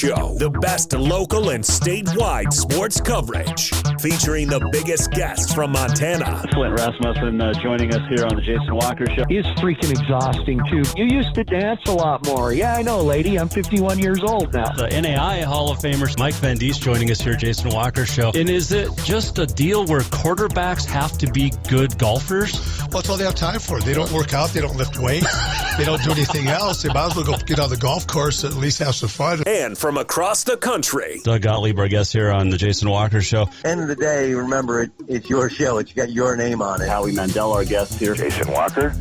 Show, the best local and statewide sports coverage, featuring the biggest guests from Montana. Flint Rasmussen joining us here on the Jason Walker Show. He's freaking exhausting, too. You used to dance a lot more. Yeah, I know, lady. I'm 51 years old now. The NAI Hall of Famer Mike Van Diest joining us here, Jason Walker Show. And is it just a deal where quarterbacks have to be good golfers? Well, that's all they have time for. They don't work out. They don't lift weights. They don't do anything else. They might as well go get on the golf course and at least have some fun. And from across the country, Doug Gottlieb, our guest here on the Jason Walker Show. End of the day, remember, it's your show. It's got your name on it. Howie Mandel, our guest here. Jason Walker,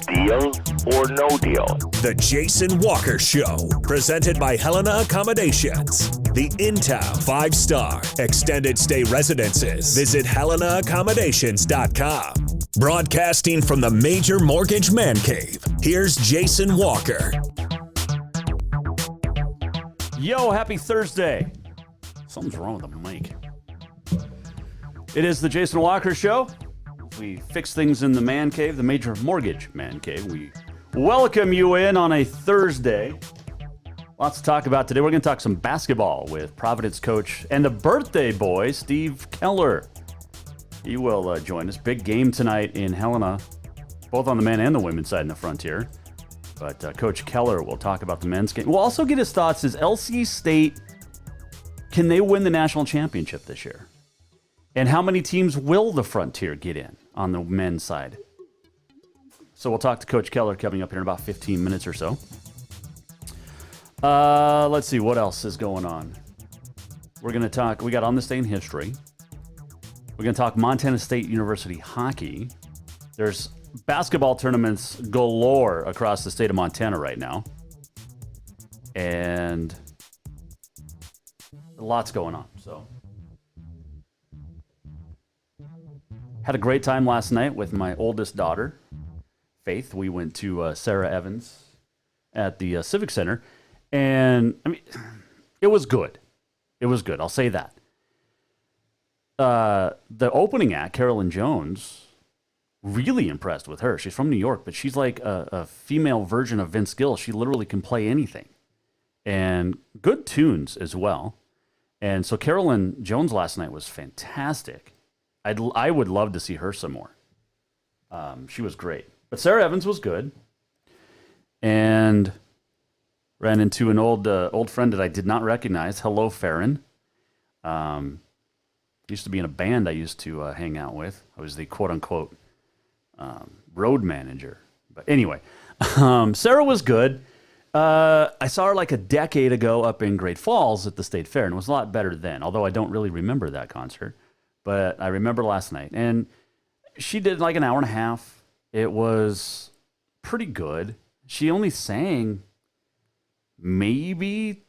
deal or no deal? The Jason Walker Show, presented by Helena Accommodations, the in-town 5-star extended stay residences. Visit HelenaAccommodations.com. Broadcasting from the Major Mortgage Man Cave, here's Jason Walker. Yo, happy Thursday. Something's wrong with the mic. It is the Jason Walker Show. We fix things in the man cave, the Major Mortgage Man Cave. We welcome you in on a Thursday. Lots to talk about today. We're going to talk some basketball with Providence coach and the birthday boy, Steve Keller. He will join us. Big game tonight in Helena, both on the men and the women's side in the Frontier. But Coach Keller will talk about the men's game. We'll also get his thoughts. Is LC State, can they win the national championship this year? And how many teams will the Frontier get in on the men's side? So we'll talk to Coach Keller coming up here in about 15 minutes or so. Let's see, what else is going on? We're going to talk, we got On This Day in History. We're going to talk Montana State University hockey. There's basketball tournaments galore across the state of Montana right now. And lots going on. So had a great time last night with my oldest daughter, Faith. We went to Sarah Evans at the Civic Center. And I mean, it was good. It was good. I'll say that. The opening act, Carolyn Jones, really impressed with her. She's from New York, but she's like a female version of Vince Gill. She literally can play anything. And good tunes as well. And so Carolyn Jones last night was fantastic. I would love to see her some more. She was great. But Sarah Evans was good. And ran into an old friend that I did not recognize. Hello, Farron. Used to be in a band I used to hang out with. I was the quote-unquote road manager. But anyway, Sarah was good. I saw her like a decade ago up in Great Falls at the State Fair, and it was a lot better then, although I don't really remember that concert. But I remember last night. And she did like an hour and a half. It was pretty good. She only sang maybe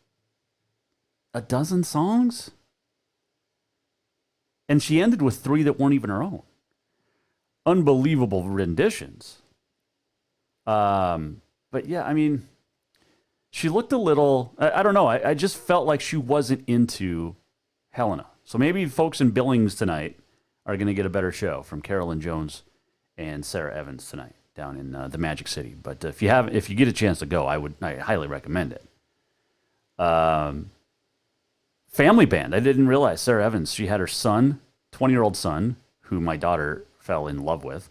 a dozen songs. And she ended with 3 that weren't even her own. Unbelievable renditions. But yeah, I mean, she looked a little, I don't know, I just felt like she wasn't into Helena. So maybe folks in Billings tonight are going to get a better show from Carolyn Jones and Sarah Evans tonight down in the Magic City. But if you get a chance to go, I highly recommend it. Family band. I didn't realize Sarah Evans, she had her son, 20-year-old son, who my daughter fell in love with.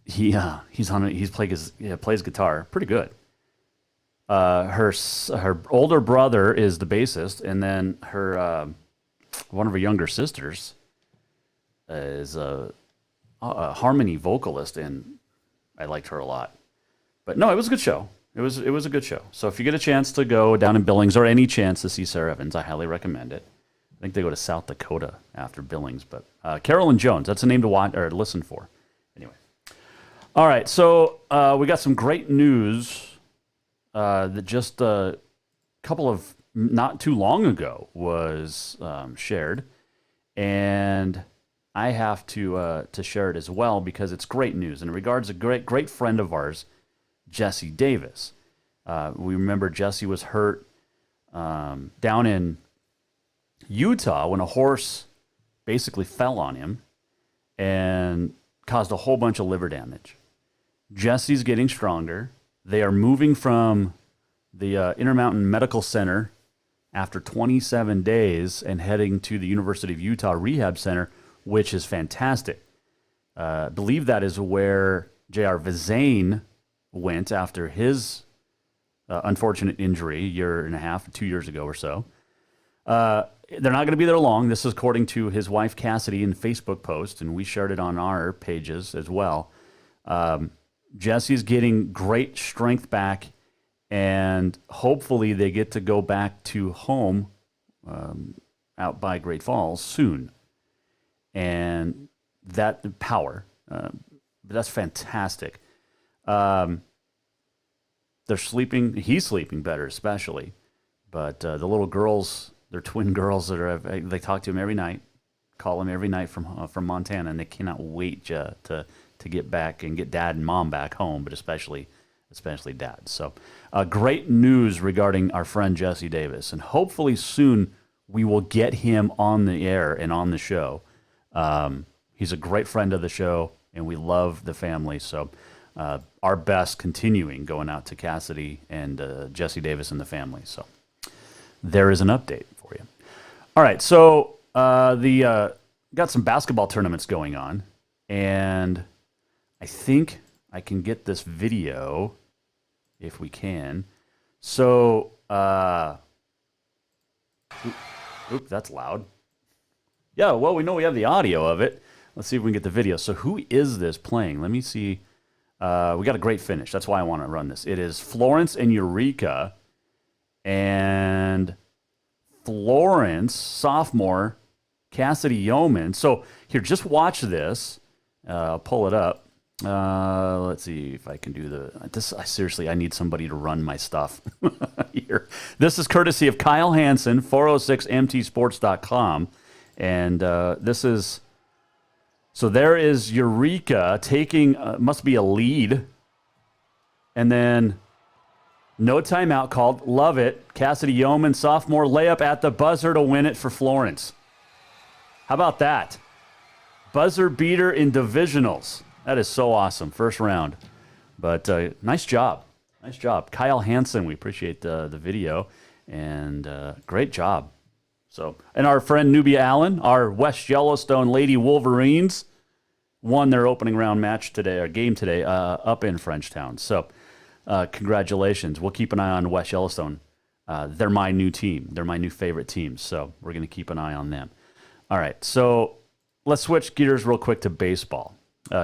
He plays guitar pretty good. Her older brother is the bassist, and then her one of her younger sisters is a harmony vocalist, and I liked her a lot. But no, it was a good show. It was a good show. So if you get a chance to go down in Billings or any chance to see Sarah Evans, I highly recommend it. I think they go to South Dakota after Billings, but Carolyn Jones, that's a name to watch or listen for. Anyway. All right, so we got some great news that just a couple of not too long ago was shared, and I have to share it as well because it's great news and it regards a great friend of ours, Jesse Davis. We remember Jesse was hurt down in Utah when a horse basically fell on him and caused a whole bunch of liver damage. Jesse's getting stronger. They are moving from the Intermountain Medical Center after 27 days and heading to the University of Utah Rehab Center, which is fantastic. I believe that is where J.R. Vezane went after his unfortunate injury a year and a half, 2 years ago or so. They're not going to be there long. This is according to his wife, Cassidy, in Facebook post, and we shared it on our pages as well. Jesse's getting great strength back, and hopefully they get to go back to home out by Great Falls soon. And that power, that's fantastic. They're sleeping. He's sleeping better, especially. But the little girls, they're twin girls that are. They talk to him every night, call him every night from Montana, and they cannot wait to get back and get dad and mom back home. But especially dad. So great news regarding our friend Jesse Davis, and hopefully soon we will get him on the air and on the show. He's a great friend of the show, and we love the family. So our best continuing going out to Cassidy and Jesse Davis and the family. So there is an update for you. All right, so got some basketball tournaments going on, and I think I can get this video if we can. So, oop, that's loud. Yeah, well, we know we have the audio of it. Let's see if we can get the video. So who is this playing? Let me see. We got a great finish. That's why I want to run this. It is Florence and Eureka. And Florence, sophomore, Cassidy Yeoman. So here, just watch this. I'll pull it up. Let's see if I can do this. Seriously, I need somebody to run my stuff here. This is courtesy of Kyle Hansen, 406mtsports.com. And this is, so there is Eureka taking, must be a lead. And then no timeout called. Love it. Cassidy Yeoman, sophomore, layup at the buzzer to win it for Florence. How about that? Buzzer beater in divisionals. That is so awesome. First round. But nice job. Nice job. Kyle Hansen, we appreciate the video. And great job. So, and our friend Nubia Allen, our West Yellowstone Lady Wolverines, won their opening round match today, or game today, up in Frenchtown. So, congratulations. We'll keep an eye on West Yellowstone. They're my new team. They're my new favorite team. So, we're going to keep an eye on them. All right. So, let's switch gears real quick to baseball.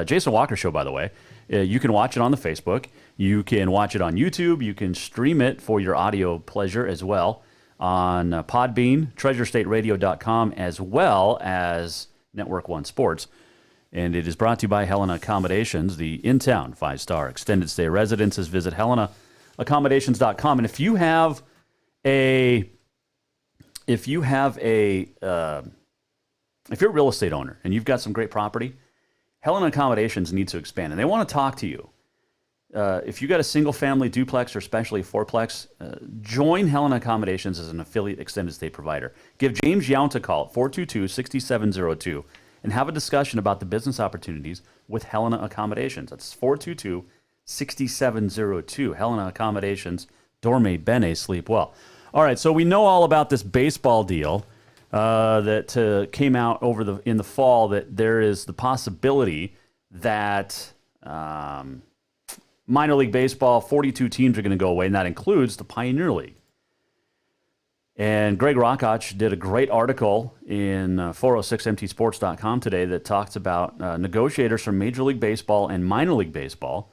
Jason Walker Show, by the way. You can watch it on the Facebook. You can watch it on YouTube. You can stream it for your audio pleasure as well on Podbean, TreasureStateRadio.com, as well as Network One Sports. And it is brought to you by Helena Accommodations, the in-town 5-star extended stay residences. Visit HelenaAccommodations.com. And if you're a real estate owner and you've got some great property, Helena Accommodations needs to expand, and they want to talk to you. If you got a single-family duplex or especially fourplex, join Helena Accommodations as an affiliate extended stay provider. Give James Yount a call at 422-6702 and have a discussion about the business opportunities with Helena Accommodations. That's 422-6702. Helena Accommodations, dorme bene, sleep well. All right, so we know all about this baseball deal that came out in the fall, that there is the possibility that minor league baseball, 42 teams are going to go away, and that includes the Pioneer League. And Greg Rakoch did a great article in 406mtsports.com today that talks about negotiators from Major League Baseball and minor league baseball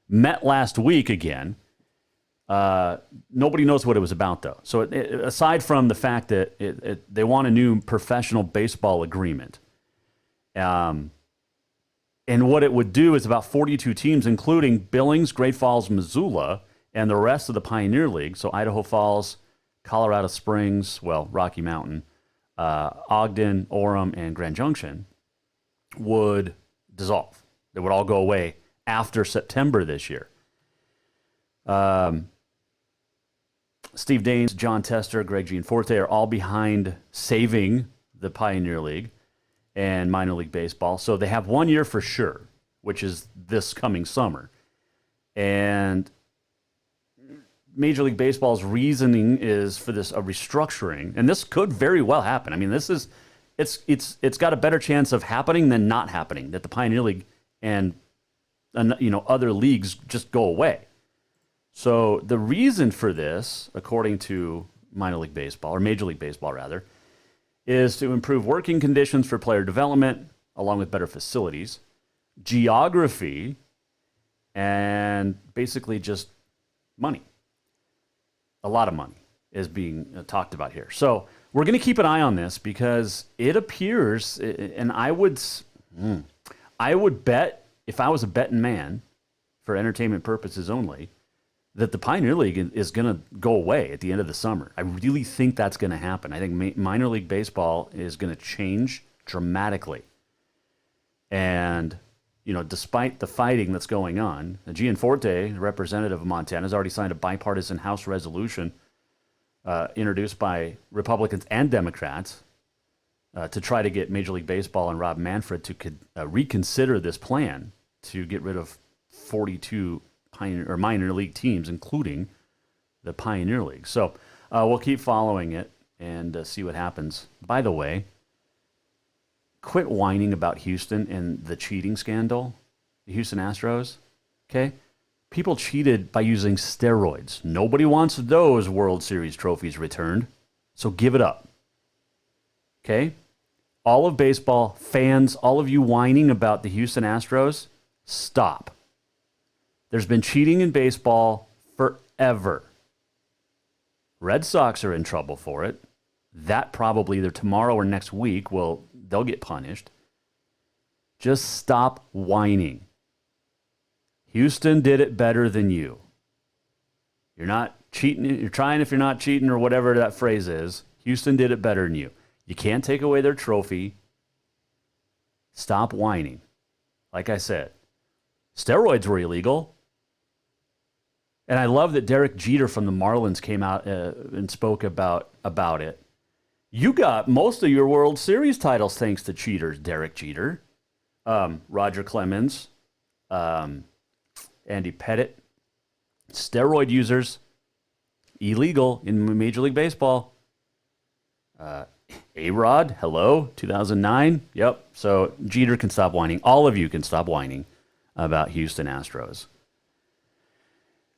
met last week again. Nobody knows what it was about, though. So aside from the fact that they want a new professional baseball agreement, and what it would do is about 42 teams, including Billings, Great Falls, Missoula, and the rest of the Pioneer League, so Idaho Falls, Colorado Springs, well, Rocky Mountain, Ogden, Orem, and Grand Junction, would dissolve. They would all go away after September this year. Steve Daines, John Tester, Greg Gianforte are all behind saving the Pioneer League and minor league baseball. So they have 1 year for sure, which is this coming summer. And Major League Baseball's reasoning is for this a restructuring, and this could very well happen. I mean, this is it's got a better chance of happening than not happening. That the Pioneer League and other leagues just go away. So the reason for this, according to minor league baseball, or Major League Baseball rather, is to improve working conditions for player development, along with better facilities, geography, and basically just money. A lot of money is being talked about here. So we're going to keep an eye on this because it appears, and I would bet, if I was a betting man for entertainment purposes only, that the Pioneer League is going to go away at the end of the summer. I really think that's going to happen. I think minor league baseball is going to change dramatically. And, despite the fighting that's going on, Gianforte, the representative of Montana, has already signed a bipartisan House resolution introduced by Republicans and Democrats to try to get Major League Baseball and Rob Manfred to reconsider this plan to get rid of 42 minor league teams, including the Pioneer League. So we'll keep following it and see what happens. By the way, quit whining about Houston and the cheating scandal, the Houston Astros. Okay? People cheated by using steroids. Nobody wants those World Series trophies returned, so give it up. Okay? All of baseball fans, all of you whining about the Houston Astros, stop. There's been cheating in baseball forever. Red Sox are in trouble for it. That probably either tomorrow or next week they'll get punished. Just stop whining. Houston did it better than you. You're not cheating. You're trying if you're not cheating or whatever that phrase is. Houston did it better than you. You can't take away their trophy. Stop whining. Like I said, steroids were illegal. And I love that Derek Jeter from the Marlins came out and spoke about it. You got most of your World Series titles thanks to cheaters, Derek Jeter, Roger Clemens, Andy Pettitte. Steroid users, illegal in Major League Baseball. A-Rod, hello, 2009. Yep, so Jeter can stop whining. All of you can stop whining about Houston Astros.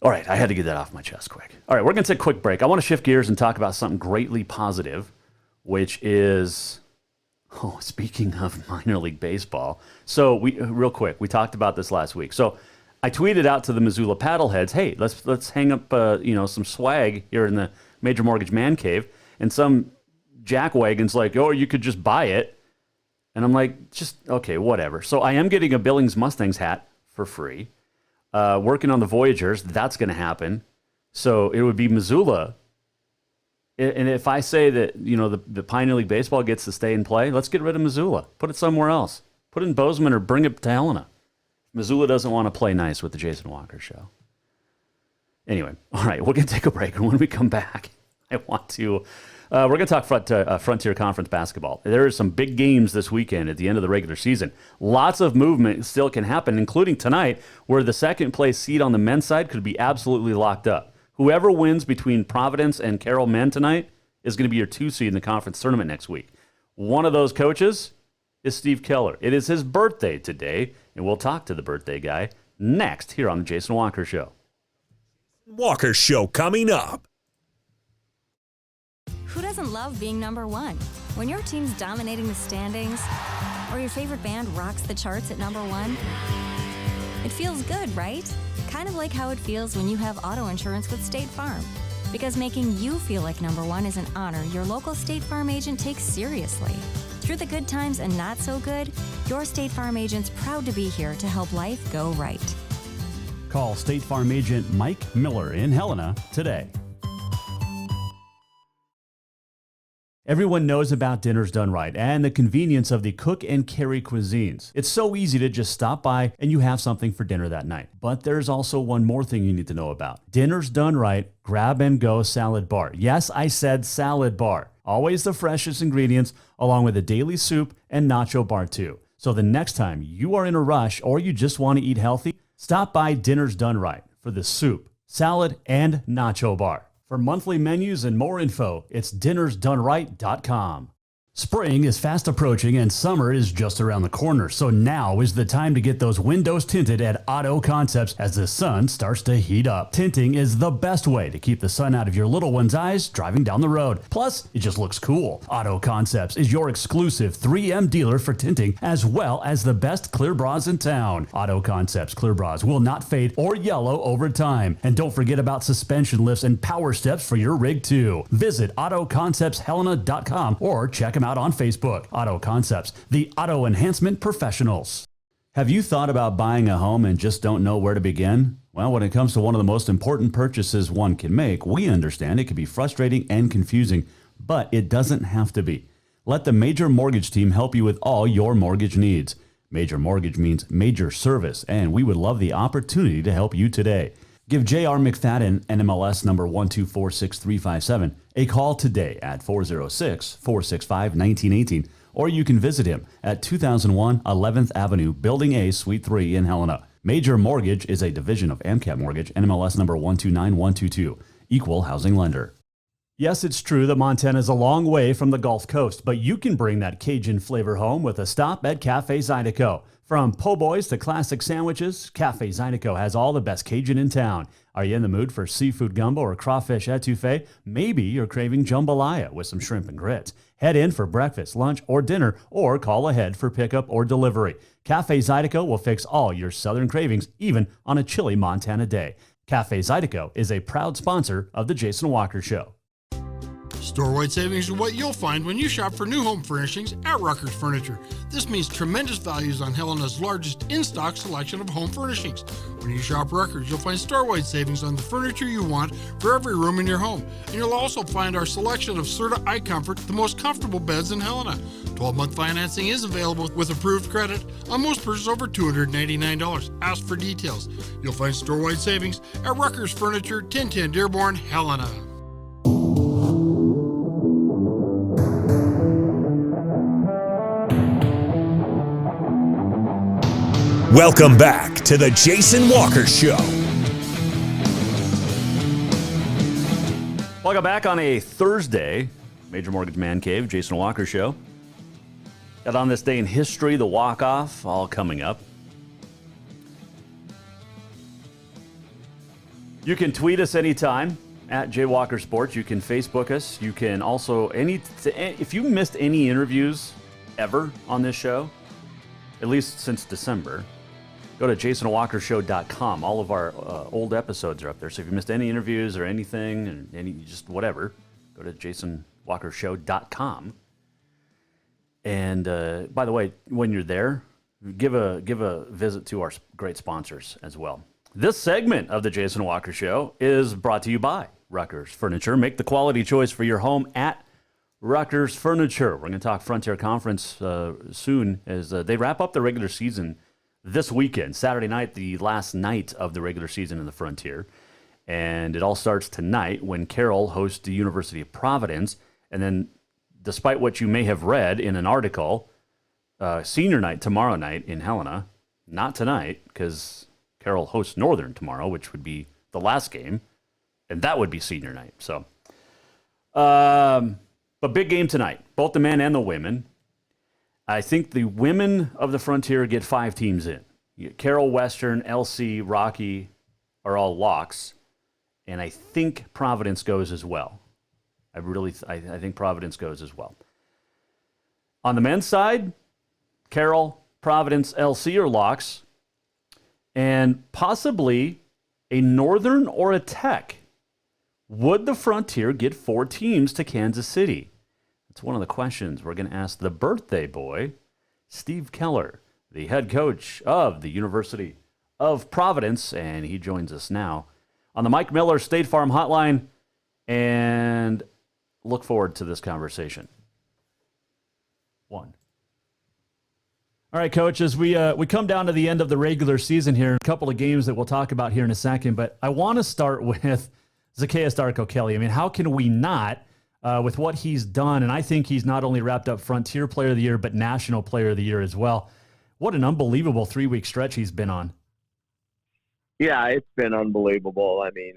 All right, I had to get that off my chest quick. All right, we're going to take a quick break. I want to shift gears and talk about something greatly positive, which is, speaking of minor league baseball. So real quick, we talked about this last week. So I tweeted out to the Missoula Paddleheads, hey, let's hang up some swag here in the Major Mortgage Man Cave. And some jackwagon's like, you could just buy it. And I'm like, just, okay, whatever. So I am getting a Billings Mustangs hat for free. Working on the Voyagers, that's going to happen. So it would be Missoula. And if I say that, the Pioneer League Baseball gets to stay and play, let's get rid of Missoula. Put it somewhere else. Put it in Bozeman or bring it to Helena. Missoula doesn't want to play nice with the Jason Walker Show. Anyway, all right, we're going to take a break. And when we come back, I want to... we're going to talk Frontier Conference basketball. There are some big games this weekend at the end of the regular season. Lots of movement still can happen, including tonight, where the second-place seed on the men's side could be absolutely locked up. Whoever wins between Providence and Carroll men tonight is going to be your 2 seed in the conference tournament next week. One of those coaches is Steve Keller. It is his birthday today, and we'll talk to the birthday guy next here on the Jason Walker Show. Walker Show coming up. Who doesn't love being number one? When your team's dominating the standings, or your favorite band rocks the charts at number one, it feels good, right? Kind of like how it feels when you have auto insurance with State Farm. Because making you feel like number one is an honor your local State Farm agent takes seriously. Through the good times and not so good, your State Farm agent's proud to be here to help life go right. Call State Farm agent Mike Miller in Helena today. Everyone knows about Dinner's Done Right and the convenience of the cook and carry cuisines. It's so easy to just stop by and you have something for dinner that night. But there's also one more thing you need to know about. Dinner's Done Right Grab and Go Salad Bar. Yes, I said salad bar. Always the freshest ingredients along with a daily soup and nacho bar too. So the next time you are in a rush or you just want to eat healthy, stop by Dinner's Done Right for the soup, salad, and nacho bar. For monthly menus and more info, it's dinnersdoneright.com. Spring is fast approaching and summer is just around the corner, so now is the time to get those windows tinted at Auto Concepts as the sun starts to heat up. Tinting is the best way to keep the sun out of your little one's eyes driving down the road. Plus, it just looks cool. Auto Concepts is your exclusive 3M dealer for tinting as well as the best clear bras in town. Auto Concepts clear bras will not fade or yellow over time. And don't forget about suspension lifts and power steps for your rig too. Visit AutoConceptsHelena.com or check them out on Facebook. Auto Concepts, the auto enhancement professionals. Have you thought about buying a home and just don't know where to begin? Well, when it comes to one of the most important purchases one can make, we understand it can be frustrating and confusing, but it doesn't have to be. Let the Major Mortgage team help you with all your mortgage needs. Major Mortgage means major service, and we would love the opportunity to help you today. Give J.R. McFadden, NMLS number 1246357, a call today at 406-465-1918, or you can visit him at 2001 11th Avenue, Building A, Suite 3 in Helena. Major Mortgage is a division of AMCAP Mortgage, NMLS number 129122, equal housing lender. Yes, it's true that Montana is a long way from the Gulf Coast, but you can bring that Cajun flavor home with a stop at Cafe Zydeco. From po' boys to classic sandwiches, Cafe Zydeco has all the best Cajun in town. Are you in the mood for seafood gumbo or crawfish etouffee? Maybe you're craving jambalaya with some shrimp and grits. Head in for breakfast, lunch, or dinner, or call ahead for pickup or delivery. Cafe Zydeco will fix all your southern cravings, even on a chilly Montana day. Cafe Zydeco is a proud sponsor of The Jason Walker Show. Store-wide savings are what you'll find when you shop for new home furnishings at Rucker's Furniture. This means tremendous values on Helena's largest in-stock selection of home furnishings. When you shop Rucker's, you'll find store-wide savings on the furniture you want for every room in your home. And you'll also find our selection of Serta iComfort, the most comfortable beds in Helena. 12-month financing is available with approved credit on most purchases over $299. Ask for details. You'll find store-wide savings at Rucker's Furniture, 1010 Dearborn, Helena. Welcome back to the Jason Walker Show. Welcome back on a Thursday. Major Mortgage Man Cave, Jason Walker Show. Got on this day in history, the walk-off, all coming up. You can tweet us anytime at JWalkerSports. You can Facebook us. You can also, if you missed any interviews ever on this show, at least since December, go to JasonWalkerShow.com. All of our old episodes are up there. So if you missed any interviews or anything, and just whatever, go to JasonWalkerShow.com. And by the way, when you're there, give a visit to our great sponsors as well. This segment of the Jason Walker Show is brought to you by Rucker's Furniture. Make the quality choice for your home at Rucker's Furniture. We're going to talk Frontier Conference soon as they wrap up the regular season this weekend. Saturday night, the last night of the regular season in the Frontier. And it all starts tonight when Carroll hosts the University of Providence. And then, despite what you may have read in an article, senior night tomorrow night in Helena. Not tonight, because Carroll hosts Northern tomorrow, which would be the last game. And that would be senior night. So, but big game tonight, both the men and the women. I think the women of the Frontier get 5 teams in. Carroll, Western, LC, Rocky are all locks. And I think Providence goes as well. I think Providence goes as well. On the men's side, Carroll, Providence, LC are locks. And possibly a Northern or a Tech. Would the Frontier get 4 teams to Kansas City? It's one of the questions we're going to ask the birthday boy, Steve Keller, the head coach of the University of Providence, and he joins us now on the Mike Miller State Farm Hotline, and look forward to this conversation. All right, Coach, as we come down to the end of the regular season here, a couple of games that we'll talk about here in a second, but I want to start with Zacchaeus Darko-Kelly. I mean, how can we not, with what he's done, and I think he's not only wrapped up Frontier Player of the Year, but National Player of the Year as well. What an unbelievable 3-week stretch he's been on. Yeah, it's been unbelievable. I mean,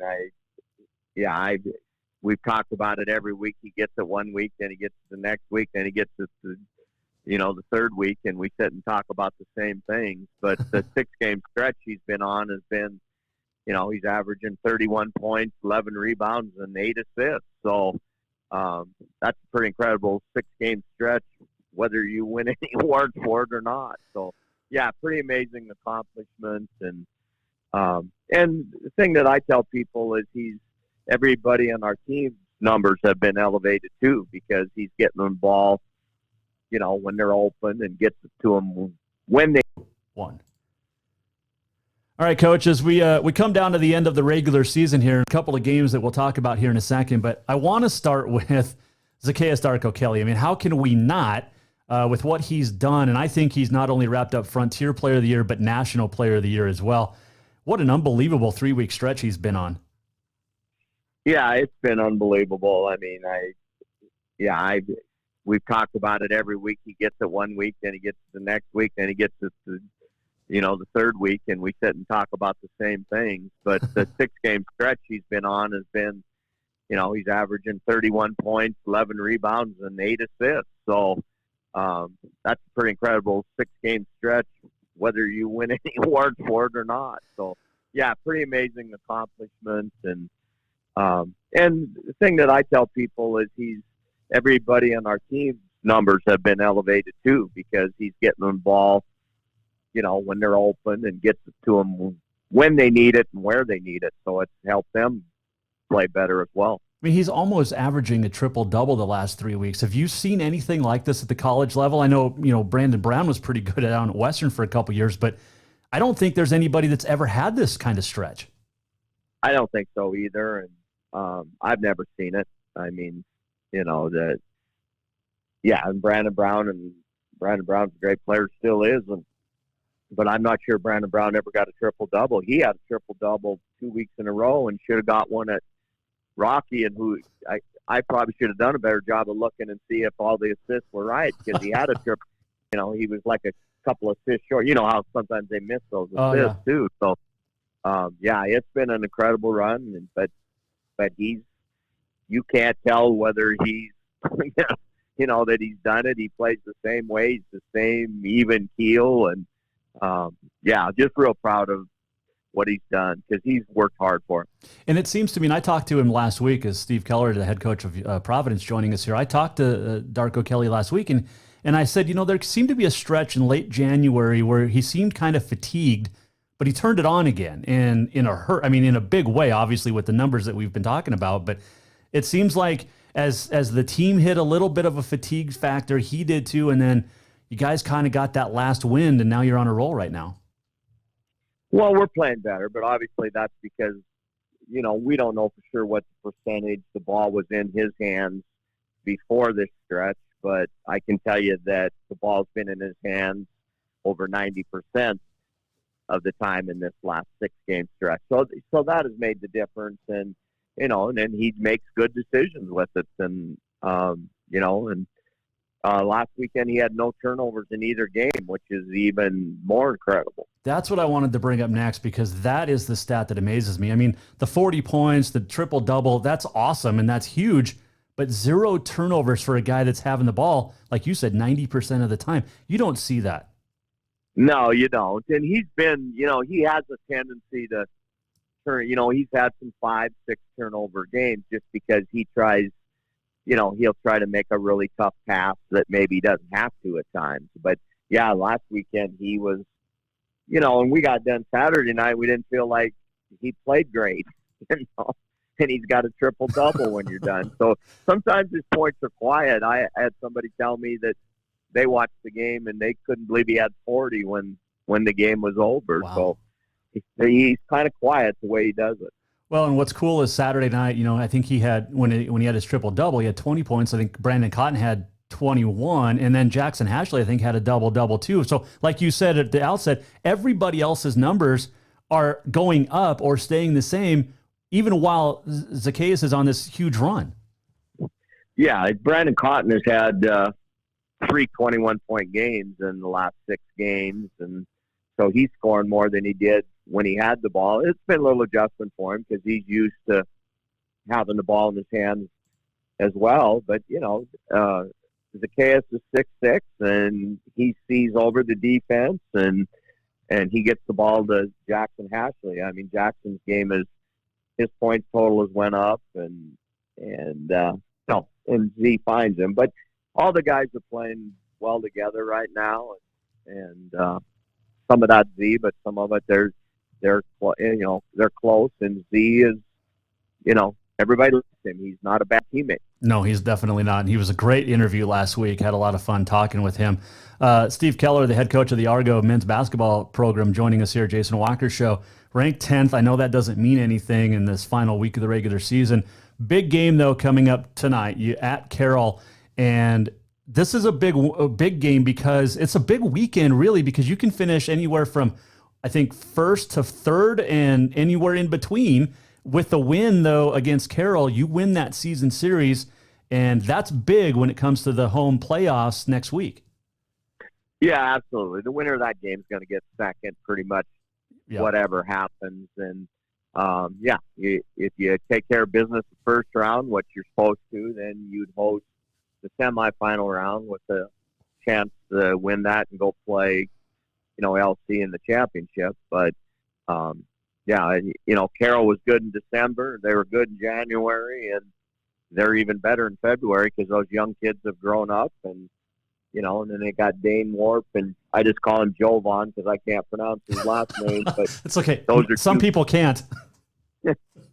we've talked about it every week. He gets it one week, then he gets it the next week, then he gets it the third week, and we sit and talk about the same things. But the 6-game stretch he's been on has been, he's averaging 31 points, 11 rebounds, and 8 assists. So that's a pretty incredible 6-game stretch, whether you win any awards for it or not. So, yeah, pretty amazing accomplishment. And the thing that I tell people is everybody on our team's numbers have been elevated too, because he's getting them the ball, when they're open, and gets it to them when they won. All right, Coach, as we come down to the end of the regular season here, a couple of games that we'll talk about here in a second, but I want to start with Zacchaeus Darko-Kelly. I mean, how can we not, with what he's done? And I think he's not only wrapped up Frontier Player of the Year, but National Player of the Year as well. What an unbelievable 3-week stretch he's been on. Yeah, it's been unbelievable. I mean, we've talked about it every week. He gets it one week, then he gets it the next week, then he gets it the third week, and we sit and talk about the same things. But the 6-game stretch he's been on has been, he's averaging 31 points, 11 rebounds, and 8 assists. So that's a pretty incredible 6-game stretch, whether you win any awards for it or not. So, yeah, pretty amazing accomplishment. And the thing that I tell people is everybody on our team's numbers have been elevated too, because he's getting them the ball, when they're open, and gets it to them when they need it and where they need it. So it's helped them play better as well. I mean, he's almost averaging a triple-double the last 3 weeks. Have you seen anything like this at the college level? I know, Brandon Brown was pretty good down at Western for a couple years, but I don't think there's anybody that's ever had this kind of stretch. I don't think so either, and I've never seen it. I mean, and Brandon Brown's a great player, still is, but I'm not sure Brandon Brown ever got a triple-double. He had a triple-double 2 weeks in a row and should have got one at Rocky, and who I probably should have done a better job of looking and see if all the assists were right, because he had a triple. He was like a couple assists short. You know how sometimes they miss those assists too. So, it's been an incredible run, but you can't tell whether he's that he's done it. He plays the same way. He's the same even keel, and just real proud of what he's done, because he's worked hard for it. And it seems to me, and I talked to him last week as Steve Keller, the head coach of Providence, joining us here. I talked to Darko-Kelly last week, and I said, there seemed to be a stretch in late January where he seemed kind of fatigued, but he turned it on again, and in a big way, obviously, with the numbers that we've been talking about. But it seems like as the team hit a little bit of a fatigue factor, he did too, and then you guys kind of got that last wind, and now you're on a roll right now. Well, we're playing better, but obviously that's because, we don't know for sure what the percentage the ball was in his hands before this stretch, but I can tell you that the ball's been in his hands over 90% of the time in this last 6-game stretch. So that has made the difference, and then he makes good decisions with it, and last weekend he had no turnovers in either game, which is even more incredible. That's what I wanted to bring up next, because that is the stat that amazes me. I mean, the 40 points, the triple-double, that's awesome, and that's huge, but 0 turnovers for a guy that's having the ball, like you said, 90% of the time. You don't see that. No, you don't. And he's been, he has a tendency to turn, he's had some 5-6 turnover games just because he tries, he'll try to make a really tough pass that maybe he doesn't have to at times. But, last weekend he was, and we got done Saturday night, we didn't feel like he played great, and he's got a triple-double when you're done. So sometimes his points are quiet. I had somebody tell me that they watched the game and they couldn't believe he had 40 when the game was over. Wow. So he's kind of quiet the way he does it. Well, and what's cool is Saturday night, I think he had, when he had his triple-double, he had 20 points. I think Brandon Cotton had 21, and then Jackson Hashley, I think, had a double-double too. So like you said at the outset, everybody else's numbers are going up or staying the same, even while Zacchaeus is on this huge run. Yeah, Brandon Cotton has had 3 21-point games in the last 6 games, and so he's scoring more than he did when he had the ball. It's been a little adjustment for him because he's used to having the ball in his hands as well. But, Zacchaeus is 6'6", and he sees over the defense, and he gets the ball to Jackson Hashley. I mean, Jackson's game is, his points total has went up, and Z finds him. But all the guys are playing well together right now, and some of that Z, but some of it they're close, and Z is, everybody likes him. He's not a bad teammate. No, he's definitely not. He was a great interview last week. Had a lot of fun talking with him. Steve Keller, the head coach of the Argo men's basketball program, joining us here, Jason Walker Show. Ranked 10th. I know that doesn't mean anything in this final week of the regular season. Big game, though, coming up tonight. You at Carroll, and this is a big game because it's a big weekend, really, because you can finish anywhere from, I think, first to third and anywhere in between. With the win, though, against Carroll, you win that season series, and that's big when it comes to the home playoffs next week. Yeah, absolutely. The winner of that game is going to get second pretty much whatever happens. And, if you take care of business the first round, what you're supposed to, then you'd host the semifinal round with a chance to win that and go play, LC in the championship. But, Carroll was good in December. They were good in January, and they're even better in February because those young kids have grown up, and then they got Dane Warp, and I just call him Jovan because I can't pronounce his last name. But it's okay. Some people can't.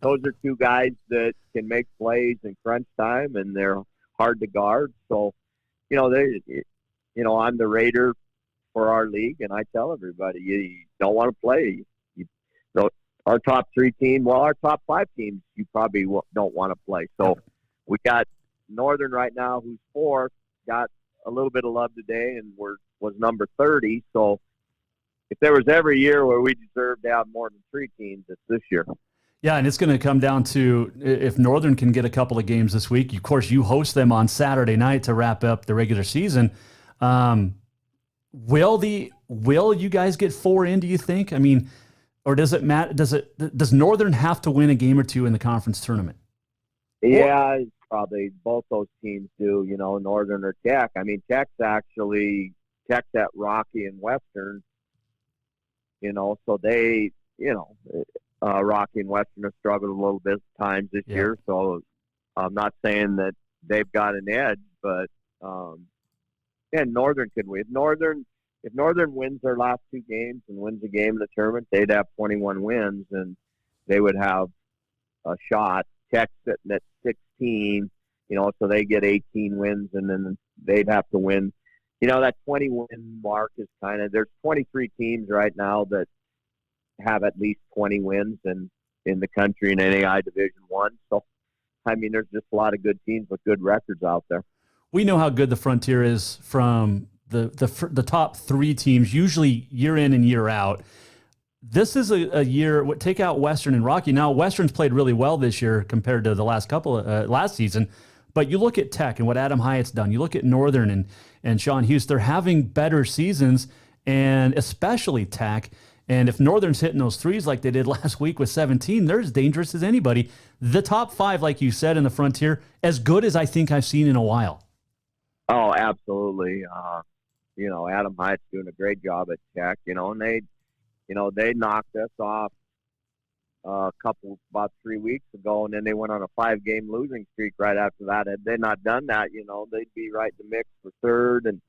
Those are two guys that can make plays in crunch time, and they're hard to guard. So, I'm the Raider for our league, and I tell everybody, you don't want to play. Our top 3 teams, our top 5 teams, you probably don't want to play. So we got Northern right now, who's 4th, got a little bit of love today, and was number 30. So if there was every year where we deserved to have more than 3 teams, it's this year. Yeah, and it's going to come down to if Northern can get a couple of games this week. Of course, you host them on Saturday night to wrap up the regular season. Will you guys get 4 in, do you think? I mean, or does it matter? Does Northern have to win a game or 2 in the conference tournament? Yeah, probably both those teams do. Northern or Tech. I mean, Tech's at Rocky and Western. So they, Rocky and Western have struggled a little bit at times this year. So I'm not saying that they've got an edge, but Northern could win. If Northern wins their last 2 games and wins a game in the tournament, they'd have 21 wins, and they would have a shot. Tech sitting at 16, so they get 18 wins, and then they'd have to win. That 20-win mark is there's 23 teams right now that have at least 20 wins in the country in NAI Division I. So, I mean, there's just a lot of good teams with good records out there. We know how good the Frontier is from the top 3 teams, usually year in and year out. This is a year. Take out Western and Rocky. Now Western's played really well this year compared to the last season. But you look at Tech and what Adam Hyatt's done. You look at Northern and Sean Hughes. They're having better seasons, and especially Tech. And if Northern's hitting those threes like they did last week with 17, they're as dangerous as anybody. The top 5, like you said, in the Frontier, as good as I think I've seen in a while. Oh, absolutely. Adam Hyatt's doing a great job at Tech, and they knocked us off about 3 weeks ago, and then they went on a 5-game losing streak right after that. Had they not done that, they'd be right in the mix for 3rd and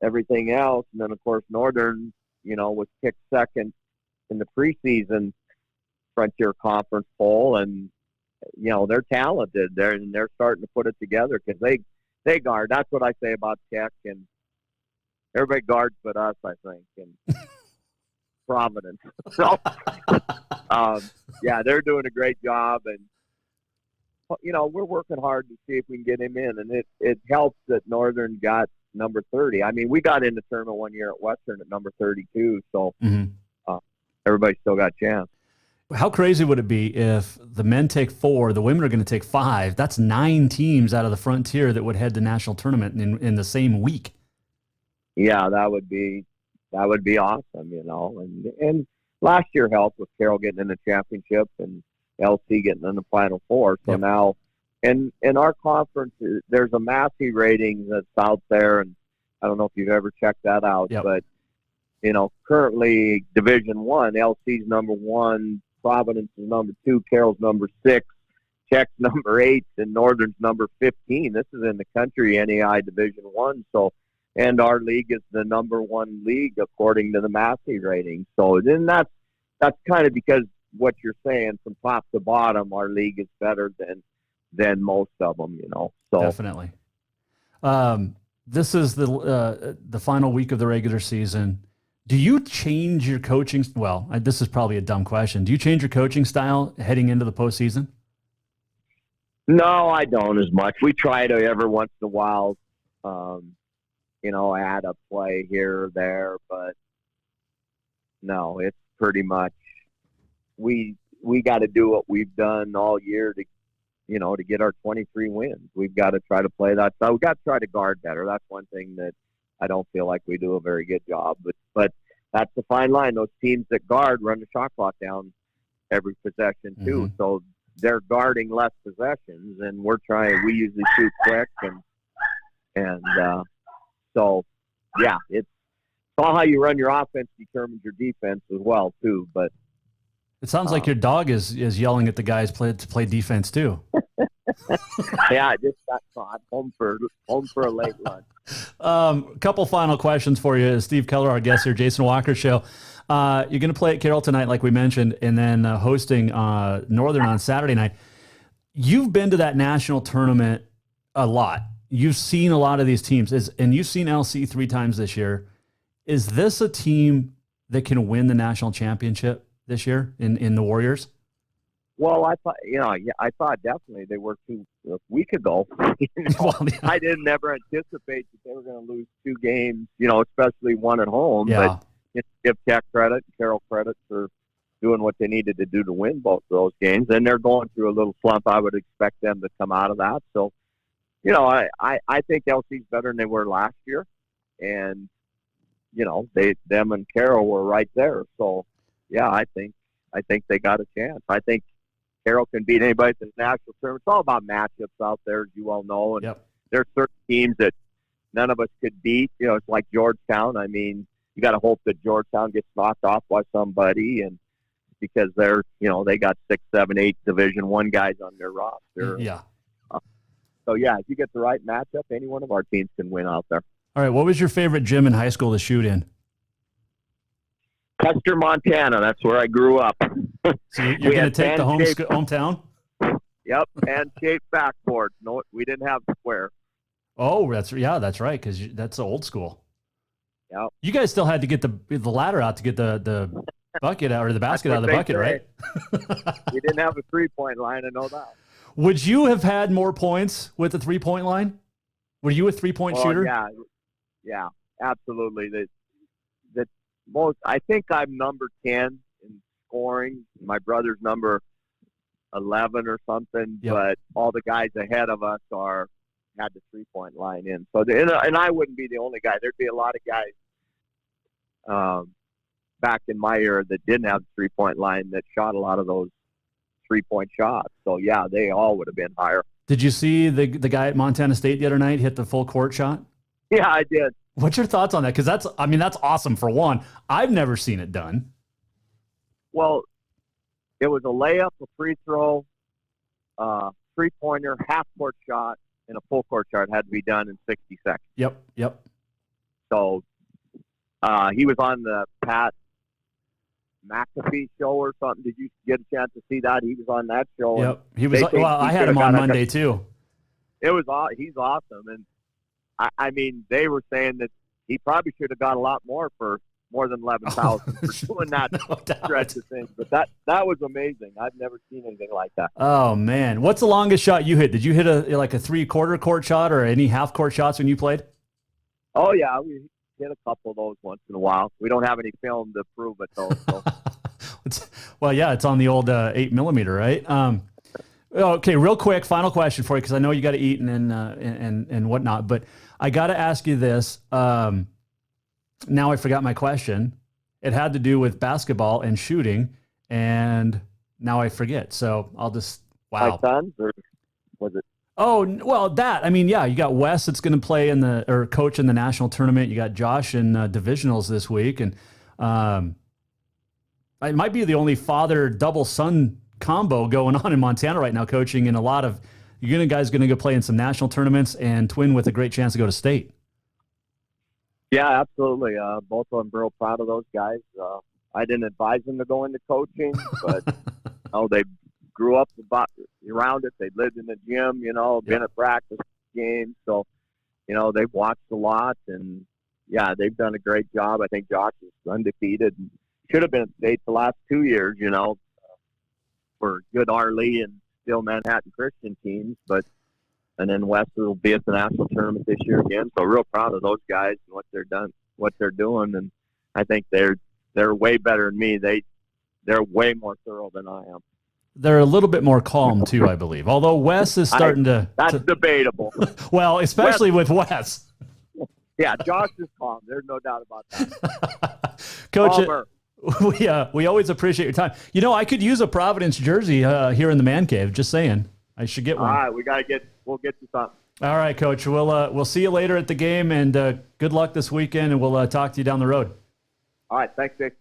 everything else. And then, of course, Northern, was picked 2nd in the preseason Frontier Conference poll, and, they're talented. They're starting to put it together because they guard. That's what I say about Tech, and everybody guards but us, I think, and Providence. So, they're doing a great job, and we're working hard to see if we can get him in, and it helps that Northern got number 30. I mean, we got in the tournament one year at Western at number 32, so everybody still got a chance. How crazy would it be if the men take 4, the women are going to take 5? That's 9 teams out of the Frontier that would head to national tournament in the same week. Yeah, that would be awesome, and last year helped with Carroll getting in the championship and LC getting in the Final Four. So now, in our conference, there's a Massey rating that's out there, and I don't know if you've ever checked that out, but currently Division I, LC's number 1, Providence is number 2, Carroll's number 6, Tech's number 8, and Northern's number 15. This is in the country, NAI Division I. So, and our league is the number 1 league according to the Massey rating. So then that's kind of because what you're saying from top to bottom, our league is better than most of them. So definitely. This is the final week of the regular season. Do you change your coaching? Well, this is probably a dumb question. Do you change your coaching style heading into the postseason? No, I don't as much. We try to every once in a while, add a play here or there, but no, it's pretty much we got to do what we've done all year to get our 23 wins. We've got to try to play that. So we've got to try to guard better. That's one thing that I don't feel like we do a very good job. But that's the fine line. Those teams that guard run the shot clock down every possession too. Mm-hmm. So they're guarding less possessions, and we usually shoot quick, and so yeah, it's all how you run your offense determines your defense as well too. But it sounds like your dog is yelling at the guys to play defense too. Yeah, I just got caught home for a late lunch. A couple final questions for you. Steve Keller, our guest here, Jason Walker Show. You're going to play at Carroll tonight, like we mentioned, and then hosting Northern on Saturday night. You've been to that national tournament a lot. You've seen a lot of these teams, and you've seen LC 3 times this year. Is this a team that can win the national championship this year in the Warriors? Well, I thought definitely they were a week ago. Well, yeah. I didn't ever anticipate that they were going to lose 2 games, especially one at home. Yeah. But give Tech credit and Carroll credit for doing what they needed to do to win both of those games. And they're going through a little slump. I would expect them to come out of that. So, I think LC's better than they were last year. And, them and Carroll were right there. So, yeah, I think they got a chance. I think Carroll can beat anybody at the national tournament. It's all about matchups out there, as you all know. And there are certain teams that none of us could beat. It's like Georgetown. I mean, you got to hope that Georgetown gets knocked off by somebody, and because they're, they got 6, 7, 8 Division I guys on their roster. Yeah. So yeah, if you get the right matchup, any one of our teams can win out there. All right. What was your favorite gym in high school to shoot in? Custer, Montana. That's where I grew up. So you're going to take the hometown? Yep, pan-shaped backboard. No, we didn't have square. Oh, that's right, because that's old school. Yep. You guys still had to get the ladder out to get the bucket out, or the basket out of the bucket, right? We didn't have a 3-point line, I know that. Would you have had more points with the 3-point line? Were you a 3-point shooter? Yeah, absolutely. I think I'm number 10 in scoring. My brother's number 11 or something, but all the guys ahead of us had the 3-point line in. So, and I wouldn't be the only guy. There'd be a lot of guys back in my era that didn't have the 3-point line that shot a lot of those 3-point shots. So, yeah, they all would have been higher. Did you see the guy at Montana State the other night hit the full court shot? Yeah, I did. What's your thoughts on that? Because that's awesome for one. I've never seen it done. Well, it was a layup, a free throw, 3-pointer, half-court shot, and a full-court shot had to be done in 60 seconds. Yep. So he was on the Pat McAfee show or something. Did you get a chance to see that? He was on that show. Yep. He was. Well, I had him on Monday too. He's awesome, and I mean, they were saying that he probably should have got a lot more for more than 11,000 for doing that stretch of things. But that was amazing. I've never seen anything like that. Oh man, what's the longest shot you hit? Did you hit a 3/4 court shot or any half court shots when you played? Oh yeah, we hit a couple of those once in a while. We don't have any film to prove it though. So. Well, yeah, it's on the old 8mm, right? Okay, real quick, final question for you, because I know you got to eat and whatnot, but I got to ask you this. Now I forgot my question. It had to do with basketball and shooting, and now I forget. So I'll just, wow. My sons, or was it? Oh, well, that. I mean, yeah, you got Wes that's going to play coach in the national tournament. You got Josh in divisionals this week. And it might be the only father double son combo going on in Montana right now, coaching. And you guys going to go play in some national tournaments, and twin with a great chance to go to state. Yeah, absolutely. Both of them real proud of those guys. I didn't advise them to go into coaching, but they grew up around it. They lived in the gym, been at practice games. So, they've watched a lot, and yeah, they've done a great job. I think Josh is undefeated and should have been at state the last 2 years, for good Arley and still Manhattan Christian teams. And then West will be at the national tournament this year again. So real proud of those guys and what they're doing. And I think they're way better than me. They're way more thorough than I am. They're a little bit more calm too, I believe. Although Wes is starting to. That's debatable. Well, especially with Wes. Yeah, Josh is calm. There's no doubt about that. Coach, we always appreciate your time. I could use a Providence jersey here in the man cave. Just saying, I should get one. All right, we'll get you something. All right, Coach. We'll see you later at the game, and good luck this weekend. And we'll talk to you down the road. All right, thanks, Dick.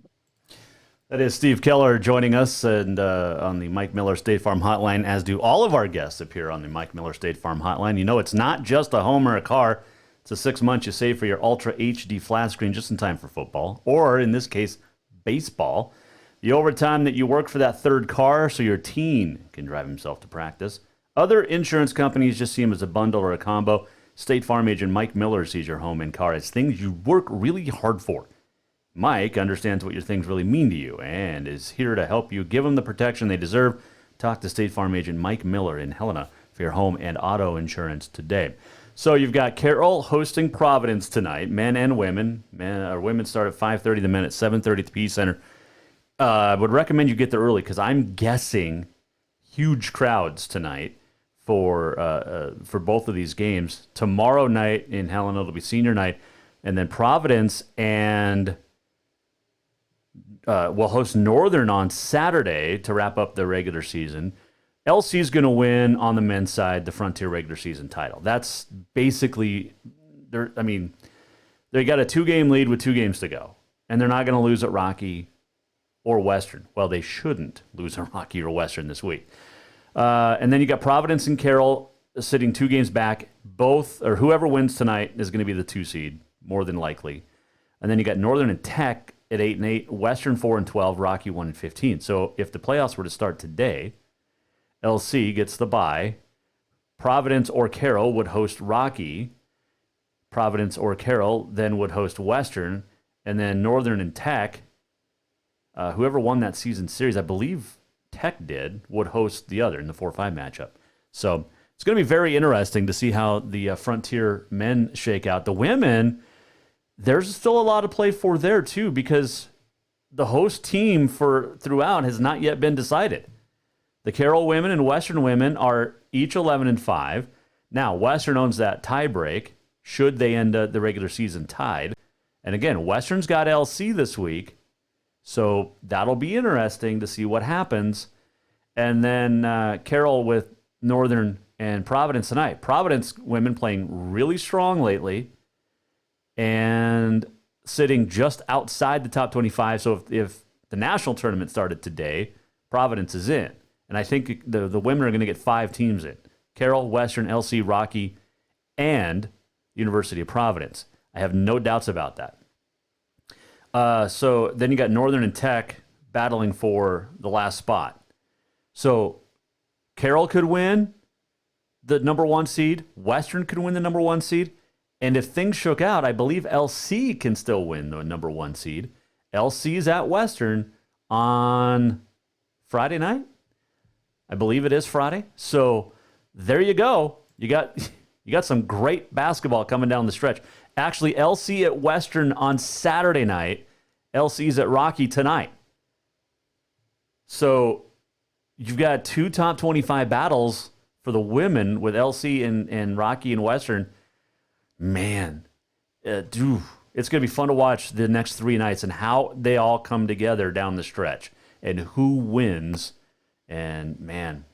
That is Steve Keller joining us and on the Mike Miller State Farm Hotline, as do all of our guests appear on the Mike Miller State Farm Hotline. It's not just a home or a car. It's the 6 months you save for your Ultra HD flat screen just in time for football, or in this case, baseball. The overtime that you work for that third car so your teen can drive himself to practice. Other insurance companies just see them as a bundle or a combo. State Farm agent Mike Miller sees your home and car as things you work really hard for. Mike understands what your things really mean to you and is here to help you give them the protection they deserve. Talk to State Farm agent Mike Miller in Helena for your home and auto insurance today. So you've got Carroll hosting Providence tonight, men and women. Women start at 5:30, the men at 7:30 at the Peace Center. I would recommend you get there early because I'm guessing huge crowds tonight for both of these games. Tomorrow night in Helena, it'll be senior night, and then Providence and will host Northern on Saturday to wrap up the regular season. LC is going to win on the men's side the Frontier regular season title. That's basically, they got a 2-game lead with 2 games to go, and they're not going to lose at Rocky or Western. Well, they shouldn't lose at Rocky or Western this week. And then you got Providence and Carroll sitting 2 games back. Whoever wins tonight is going to be the 2 seed, more than likely. And then you got Northern and Tech at 8-8, Western 4-12, Rocky 1-15. So if the playoffs were to start today, LC gets the bye. Providence or Carroll would host Rocky. Providence or Carroll then would host Western. And then Northern and Tech, whoever won that season series, I believe Tech did, would host the other in the 4-5 matchup. So it's going to be very interesting to see how the Frontier men shake out. The women, there's still a lot to play for there too, because the host team throughout has not yet been decided. The Carroll women and Western women are each 11-5. Now, Western owns that tie break should they end the regular season tied. And again, Western's got LC this week, so that'll be interesting to see what happens. And then Carroll with Northern and Providence tonight. Providence women playing really strong lately and sitting just outside the top 25. So if the national tournament started today, Providence is in. And I think the women are going to get 5 teams in. Carroll, Western, LC, Rocky, and University of Providence. I have no doubts about that. So then you got Northern and Tech battling for the last spot. So Carroll could win the number 1 seed. Western could win the number 1 seed. And if things shook out, I believe LC can still win the number 1 seed. LC's at Western on Friday night. I believe it is Friday. So there you go. You got some great basketball coming down the stretch. Actually, LC at Western on Saturday night. LC's at Rocky tonight. So you've got 2 top 25 battles for the women with LC and Rocky and Western. Man, It's going to be fun to watch the next 3 nights and how they all come together down the stretch and who wins. And, man,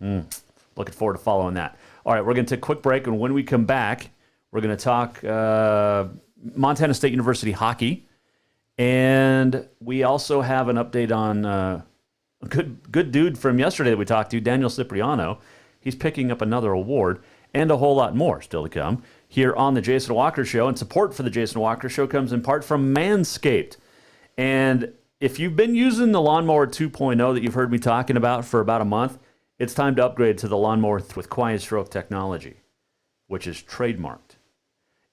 looking forward to following that. All right, we're going to take a quick break, and when we come back, we're going to talk Montana State University hockey, and we also have an update on a good dude from yesterday that we talked to, Daniel Cipriano. He's picking up another award, and a whole lot more still to come here on the Jason Walker Show. And support for the Jason Walker Show comes in part from Manscaped. And if you've been using the Lawnmower 2.0 that you've heard me talking about for about a month, it's time to upgrade to the Lawnmower with Quiet Stroke technology, which is trademarked.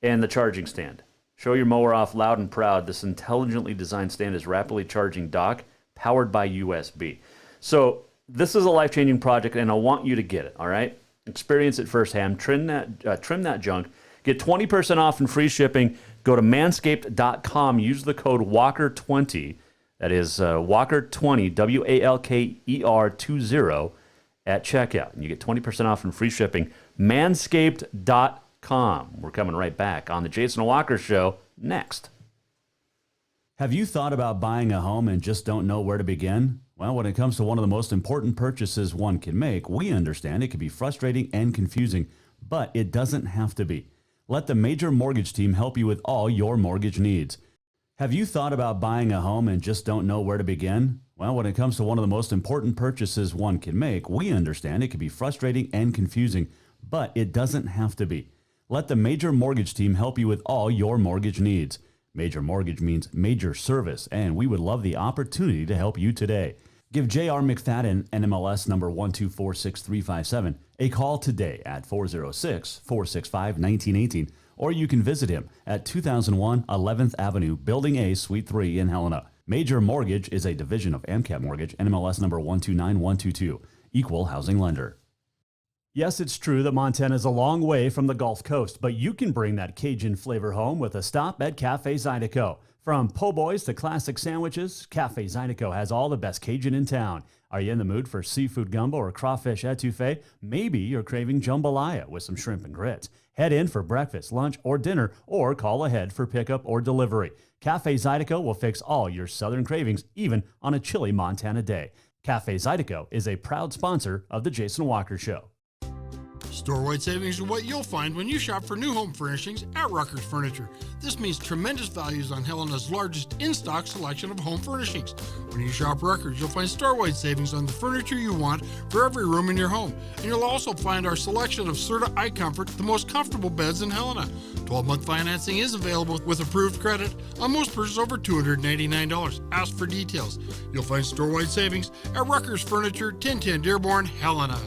And the charging stand. Show your mower off loud and proud. This intelligently designed stand is rapidly charging dock powered by USB. So this is a life-changing project, and I want you to get it, all right? Experience it firsthand. Trim that junk. Get 20% off and free shipping. Go to manscaped.com. Use the code WALKER20. That is WALKER20, WALKER20 at checkout. And you get 20% off and free shipping. Manscaped.com. We're coming right back on the Jason Walker Show next. Have you thought about buying a home and just don't know where to begin? Well, when it comes to one of the most important purchases one can make, we understand it can be frustrating and confusing, but it doesn't have to be. Let the Major Mortgage Team help you with all your mortgage needs. Have you thought about buying a home and just don't know where to begin? Well, when it comes to one of the most important purchases one can make, we understand it can be frustrating and confusing, but it doesn't have to be. Let the Major Mortgage Team help you with all your mortgage needs. Major Mortgage means major service, and we would love the opportunity to help you today. Give J.R. McFadden, NMLS number 1246357, a call today at 406-465-1918, or you can visit him at 2001 11th Avenue, Building A, Suite 3 in Helena. Major Mortgage is a division of AMCAP Mortgage, NMLS number 129122, equal housing lender. Yes, it's true that Montana is a long way from the Gulf Coast, but you can bring that Cajun flavor home with a stop at Cafe Zydeco. From po' boys to classic sandwiches, Cafe Zydeco has all the best Cajun in town. Are you in the mood for seafood gumbo or crawfish etouffee? Maybe you're craving jambalaya with some shrimp and grits. Head in for breakfast, lunch, or dinner, or call ahead for pickup or delivery. Cafe Zydeco will fix all your southern cravings, even on a chilly Montana day. Cafe Zydeco is a proud sponsor of The Jason Walker Show. Store-wide savings are what you'll find when you shop for new home furnishings at Rucker's Furniture. This means tremendous values on Helena's largest in-stock selection of home furnishings. When you shop Rucker's, you'll find store-wide savings on the furniture you want for every room in your home. And you'll also find our selection of Serta iComfort, the most comfortable beds in Helena. 12-month financing is available with approved credit on most purchases over $299. Ask for details. You'll find store-wide savings at Rucker's Furniture, 1010 Dearborn, Helena.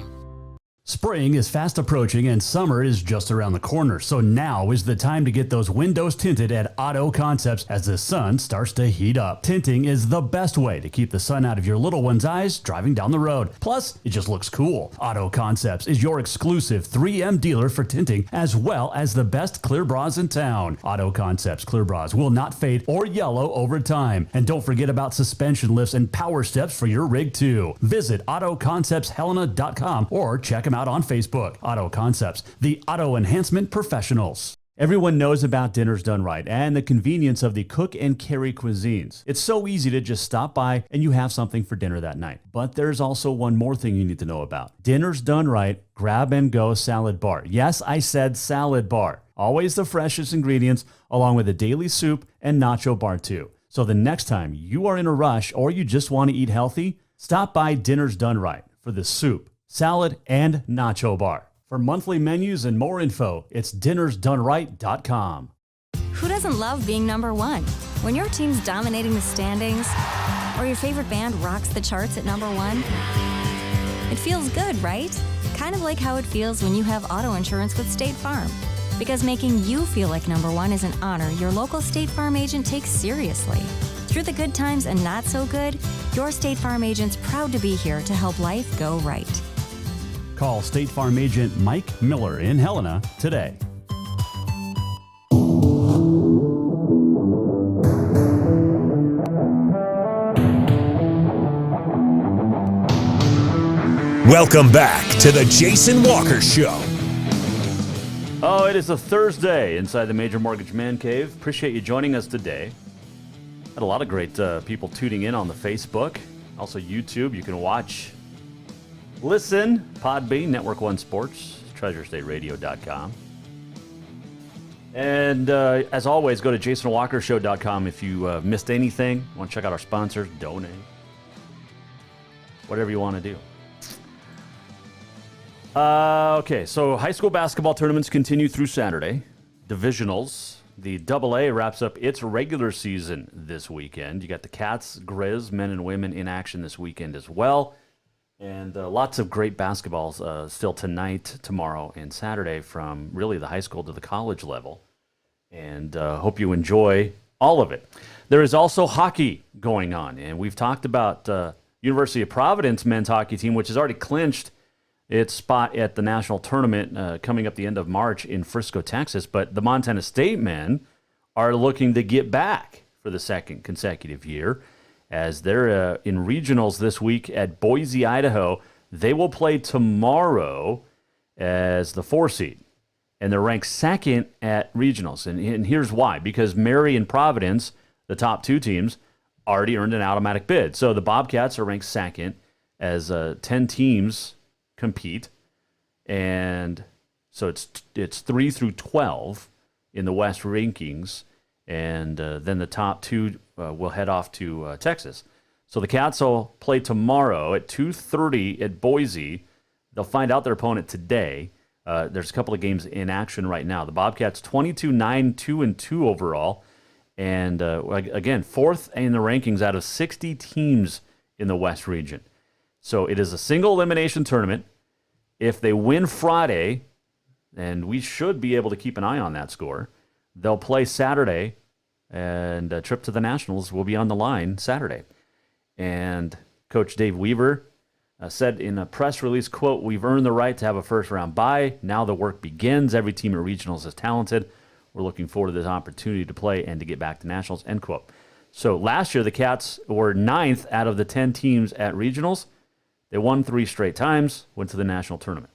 Spring is fast approaching and summer is just around the corner, so now is the time to get those windows tinted at Auto Concepts as the sun starts to heat up. Tinting is the best way to keep the sun out of your little one's eyes driving down the road. Plus, it just looks cool. Auto Concepts is your exclusive 3M dealer for tinting as well as the best clear bras in town. Auto Concepts clear bras will not fade or yellow over time. And don't forget about suspension lifts and power steps for your rig too. Visit AutoConceptsHelena.com or check them out on Facebook. Auto Concepts, the auto enhancement professionals. Everyone knows about Dinners Done Right and the convenience of the cook and carry cuisines. It's so easy to just stop by and you have something for dinner that night. But there's also one more thing you need to know about. Dinners Done Right Grab and Go Salad Bar. Yes, I said salad bar. Always the freshest ingredients along with a daily soup and nacho bar too. So the next time you are in a rush or you just want to eat healthy, stop by Dinners Done Right for the soup, salad, and nacho bar. For monthly menus and more info, it's dinnersdoneright.com. Who doesn't love being number one? When your team's dominating the standings, or your favorite band rocks the charts at number one, it feels good, right? Kind of like how it feels when you have auto insurance with State Farm. Because making you feel like number one is an honor your local State Farm agent takes seriously. Through the good times and not so good, your State Farm agent's proud to be here to help life go right. Call State Farm agent Mike Miller in Helena today. Welcome back to the Jason Walker Show. Oh, it is a Thursday inside the Major Mortgage Man Cave. Appreciate you joining us today. Had a lot of great people tuning in on the Facebook, also YouTube. You can watch, listen, Podbean, Network One Sports, TreasureStateRadio.com. And as always, go to JasonWalkerShow.com if you missed anything. Want to check out our sponsors, donate, whatever you want to do. Okay, so high school basketball tournaments continue through Saturday. Divisionals. The AA wraps up its regular season this weekend. You got the Cats, Grizz, men and women in action this weekend as well. And lots of great basketballs still tonight, tomorrow, and Saturday from really the high school to the college level. And hope you enjoy all of it. There is also hockey going on. And we've talked about University of Providence men's hockey team, which has already clinched its spot at the national tournament coming up the end of March in Frisco, Texas. But the Montana State men are looking to get back for the second consecutive year as they're in regionals this week at Boise, Idaho. They will play tomorrow as the 4 seed, and they're ranked second at regionals. And here's why. Because Mary and Providence, the top two teams, already earned an automatic bid. So the Bobcats are ranked second as 10 teams compete, and so it's 3 through 12 in the West rankings, and then the top two will head off to Texas. So the Cats will play tomorrow at 2:30 at Boise. They'll find out their opponent today. There's a couple of games in action right now. The Bobcats 22-9, 2-2 overall, and again, fourth in the rankings out of 60 teams in the West region. So it is a single elimination tournament. If they win Friday, and we should be able to keep an eye on that score, they'll play Saturday, and a trip to the Nationals will be on the line Saturday. And Coach Dave Weaver said in a press release, quote, "We've earned the right to have a first-round bye. Now the work begins. Every team at regionals is talented. We're looking forward to this opportunity to play and to get back to Nationals," end quote. So last year, the Cats were 9th out of the 10 teams at regionals. They won 3 straight times, went to the national tournament.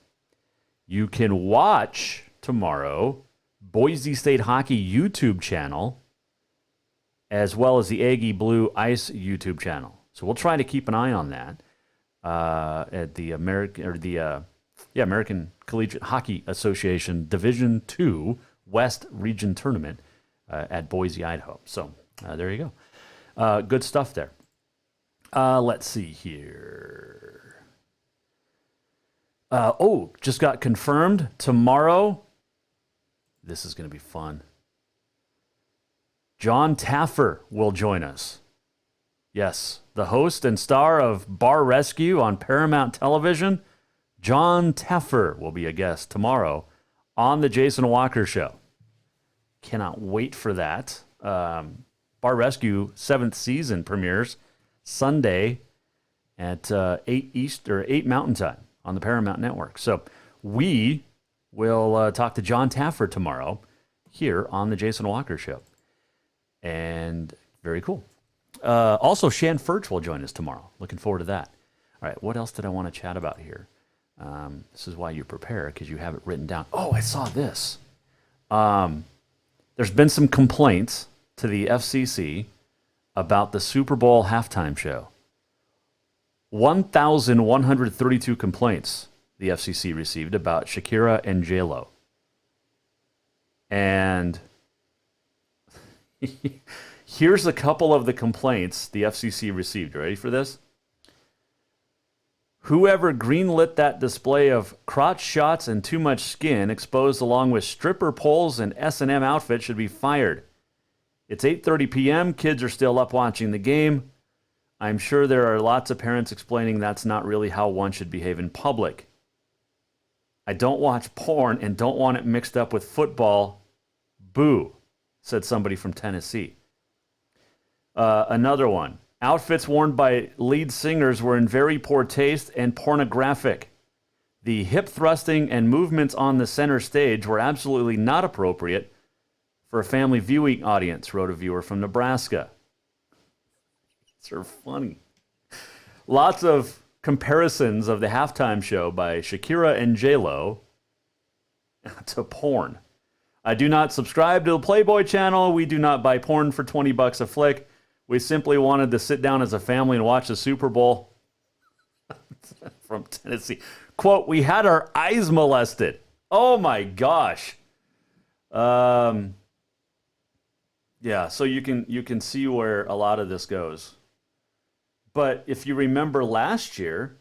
You can watch tomorrow Boise State Hockey YouTube channel as well as the Aggie Blue Ice YouTube channel. So we'll try to keep an eye on that at the American Collegiate Hockey Association Division II West Region Tournament at Boise, Idaho. So there you go. Good stuff there. Let's see here. Just got confirmed tomorrow. This is going to be fun. John Taffer will join us. Yes, the host and star of Bar Rescue on Paramount Television, John Taffer will be a guest tomorrow on the Jason Walker Show. Cannot wait for that. Bar Rescue 7th season premieres Sunday at 8 Mountain Time on the Paramount Network. So we will talk to John Taffer tomorrow here on the Jason Walker Show. And very cool. Also, Shan Furch will join us tomorrow. Looking forward to that. All right, what else did I want to chat about here? This is why you prepare, because you have it written down. Oh, I saw this. There's been some complaints to the FCC about the Super Bowl halftime show. 1,132 complaints the FCC received about Shakira and J-Lo. And here's a couple of the complaints the FCC received. Ready for this? Whoever greenlit that display of crotch shots and too much skin exposed along with stripper poles and S&M outfits should be fired. It's 8:30 p.m. Kids are still up watching the game. I'm sure there are lots of parents explaining that's not really how one should behave in public. I don't watch porn and don't want it mixed up with football. Boo, said somebody from Tennessee. Another one. Outfits worn by lead singers were in very poor taste and pornographic. The hip thrusting and movements on the center stage were absolutely not appropriate for a family viewing audience, wrote a viewer from Nebraska. These are funny. Lots of comparisons of the halftime show by Shakira and J-Lo to porn. I do not subscribe to the Playboy channel. We do not buy porn for $20 a flick. We simply wanted to sit down as a family and watch the Super Bowl. From Tennessee. Quote, we had our eyes molested. Oh my gosh. Yeah, so you can see where a lot of this goes. But if you remember last year,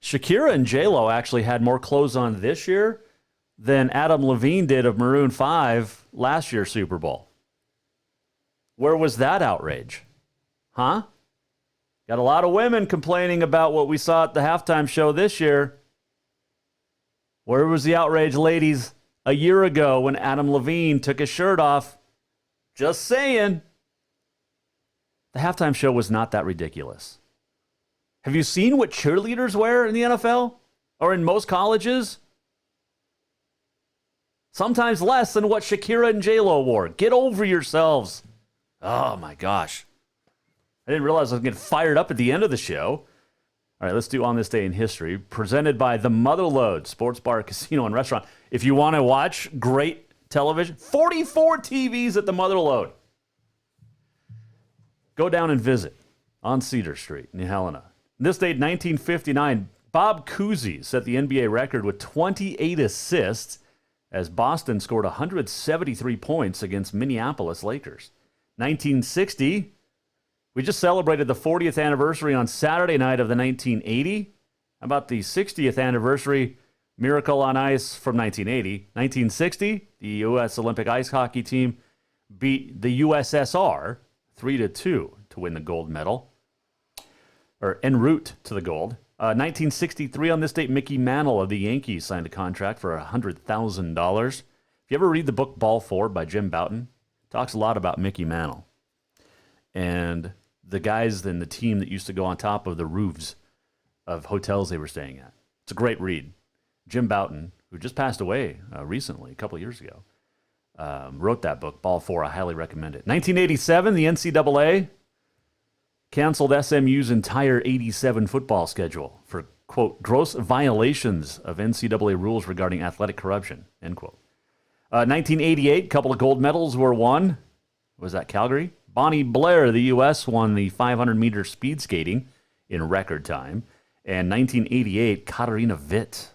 Shakira and J-Lo actually had more clothes on this year than Adam Levine did of Maroon 5 last year's Super Bowl. Where was that outrage? Huh? Got a lot of women complaining about what we saw at the halftime show this year. Where was the outrage, ladies, a year ago when Adam Levine took his shirt off? Just saying. The halftime show was not that ridiculous. Have you seen what cheerleaders wear in the NFL or in most colleges? Sometimes less than what Shakira and J-Lo wore. Get over yourselves. Oh, my gosh. I didn't realize I was getting fired up at the end of the show. All right, let's do On This Day in History, presented by the Motherlode Sports Bar, Casino, and Restaurant. If you want to watch great television, 44 TVs at the Motherlode. Go down and visit on Cedar Street, New Helena. This date, 1959, Bob Cousy set the NBA record with 28 assists as Boston scored 173 points against Minneapolis Lakers. 1960, we just celebrated the 40th anniversary on Saturday night of the 1980. How about the 60th anniversary Miracle on Ice from 1980? 1960, the U.S. Olympic ice hockey team beat the USSR 3-2 to win the gold medal, or en route to the gold. 1963, on this date, Mickey Mantle of the Yankees signed a contract for $100,000. If you ever read the book Ball 4 by Jim Bouton, it talks a lot about Mickey Mantle and the guys in the team that used to go on top of the roofs of hotels they were staying at. It's a great read. Jim Bouton, who just passed away recently, a couple of years ago, wrote that book, Ball 4. I highly recommend it. 1987, the NCAA canceled SMU's entire 87 football schedule for, quote, gross violations of NCAA rules regarding athletic corruption, end quote. 1988, a couple of gold medals were won. Was that Calgary? Bonnie Blair of the U.S. won the 500-meter speed skating in record time. And 1988, Katarina Witt